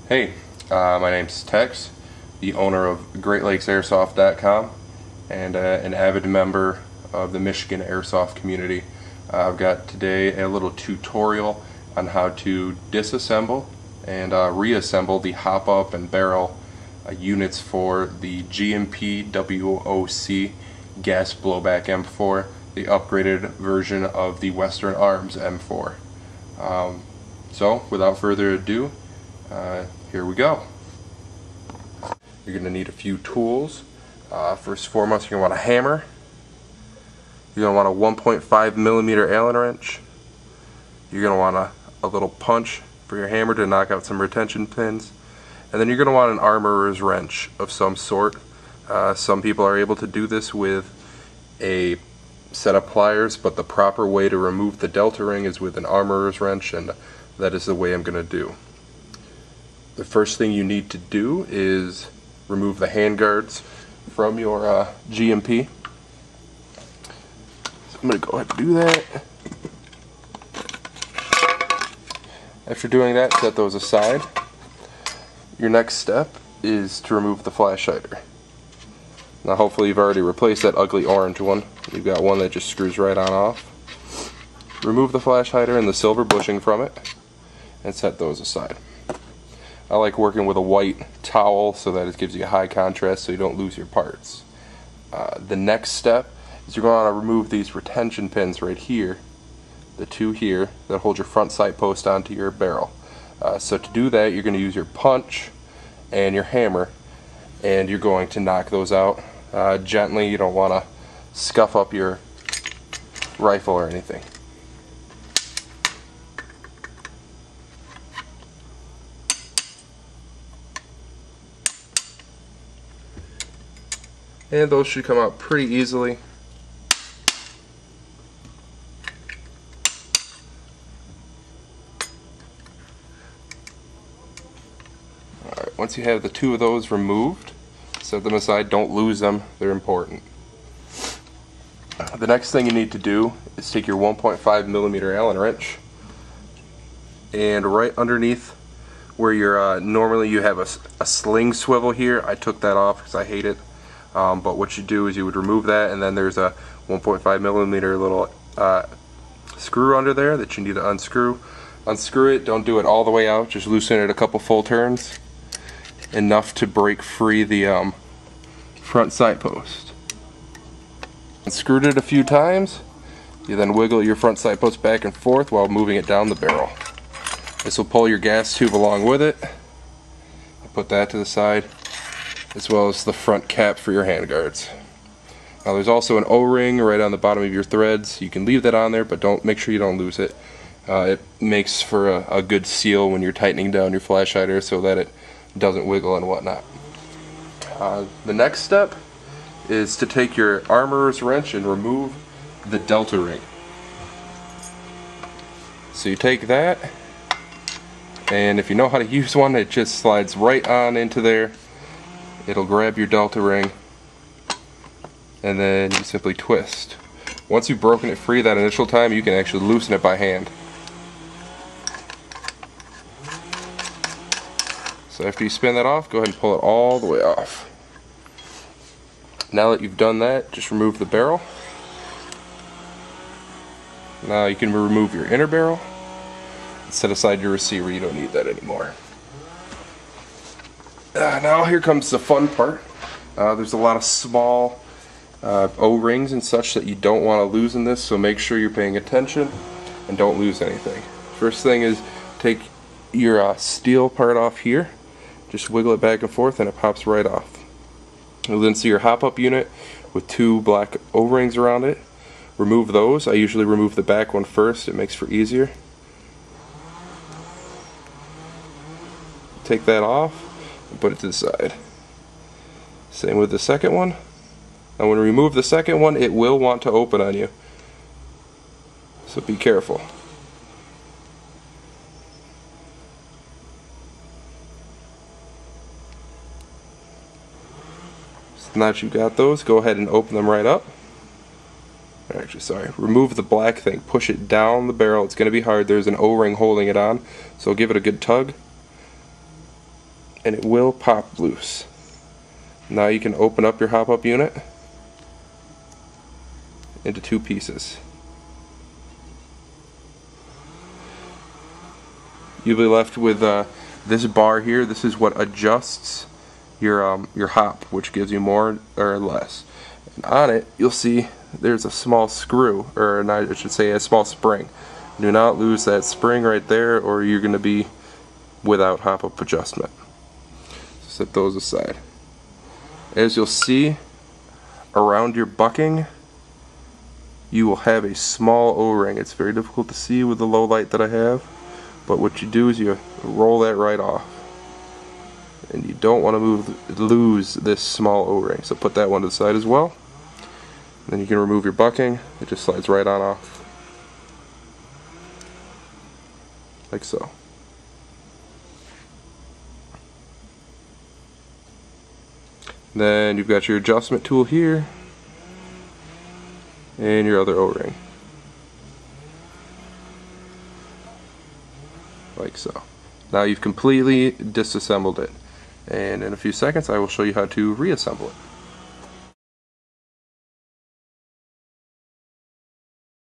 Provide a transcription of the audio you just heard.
Hey, my name's Tex, the owner of GreatLakesAirsoft.com and an avid member of the Michigan Airsoft community. I've got today a little tutorial on how to disassemble and reassemble the hop-up and barrel units for the G&P WOC gas blowback M4, the upgraded version of the Western Arms M4. So, without further ado, here we go. You're going to need a few tools. First and foremost, you're going to want a hammer. You're going to want a 1.5 millimeter Allen wrench. You're going to want a little punch for your hammer to knock out some retention pins. And then you're going to want an armorer's wrench of some sort. Some people are able to do this with a set of pliers, but the proper way to remove the delta ring is with an armorer's wrench, and that is the way I'm going to do. The first thing you need to do is remove the handguards from your G&P. So I'm going to go ahead and do that. After doing that, set those aside. Your next step is to remove the flash hider. Now hopefully you've already replaced that ugly orange one. You've got one that just screws right on off. Remove the flash hider and the silver bushing from it and set those aside. I like working with a white towel so that it gives you a high contrast so you don't lose your parts. The next step is you're going to remove these retention pins right here, the two here that hold your front sight post onto your barrel. So to do that, you're going to use your punch and your hammer, and you're going to knock those out gently. You don't want to scuff up your rifle or anything. And those should come out pretty easily. Alright, once you have the two of those removed, set them aside. Don't lose them, they're important. The next thing you need to do is take your 1.5 millimeter Allen wrench, and right underneath where you're normally you have a sling swivel here, I took that off because I hate it. But what you do is you would remove that, and then there's a 1.5 millimeter little screw under there that you need to unscrew. Unscrew it, don't do it all the way out, just loosen it a couple full turns, enough to break free the front sight post. Unscrewed it a few times, you then wiggle your front sight post back and forth while moving it down the barrel. This will pull your gas tube along with it. Put that to the side, as well as the front cap for your handguards. Now there's also an O-ring right on the bottom of your threads. You can leave that on there, but make sure you don't lose it. It makes for a good seal when you're tightening down your flash hider so that it doesn't wiggle and whatnot. The next step is to take your armorer's wrench and remove the delta ring. So you take that, and if you know how to use one, it just slides right on into there. It'll grab your delta ring, and then you simply twist. Once you've broken it free that initial time, you can actually loosen it by hand. So after you spin that off, go ahead and pull it all the way off. Now that you've done that, just remove the barrel. Now you can remove your inner barrel and set aside your receiver. You don't need that anymore. Now here comes the fun part. There's a lot of small O-rings and such that you don't want to lose in this, so make sure you're paying attention and don't lose anything. First thing is take your steel part off here, just wiggle it back and forth and it pops right off. You'll then see your hop-up unit with two black O-rings around it. Remove those. I usually remove the back one first, it makes for easier. Take that off and put it to the side. Same with the second one. Now when you remove the second one, it will want to open on you, so be careful. So now that you've got those, go ahead and open them right up. Actually, sorry, remove the black thing, push it down the barrel. It's going to be hard. There's an O-ring holding it on, so give it a good tug. and it will pop loose. Now you can open up your hop-up unit into two pieces. You'll be left with this bar here. This is what adjusts your hop, which gives you more or less. And on it, you'll see there's a small screw, or I should say a small spring. Do not lose that spring right there, or you're going to be without hop-up adjustment. Set those aside. As you'll see, around your bucking, you will have a small O-ring. It's very difficult to see with the low light that I have, but what you do is you roll that right off. And you don't want to lose this small O-ring, so put that one to the side as well. Then you can remove your bucking. It just slides right on off, like so. Then you've got your adjustment tool here and your other O-ring, like so. Now you've completely disassembled it, and in a few seconds I will show you how to reassemble it.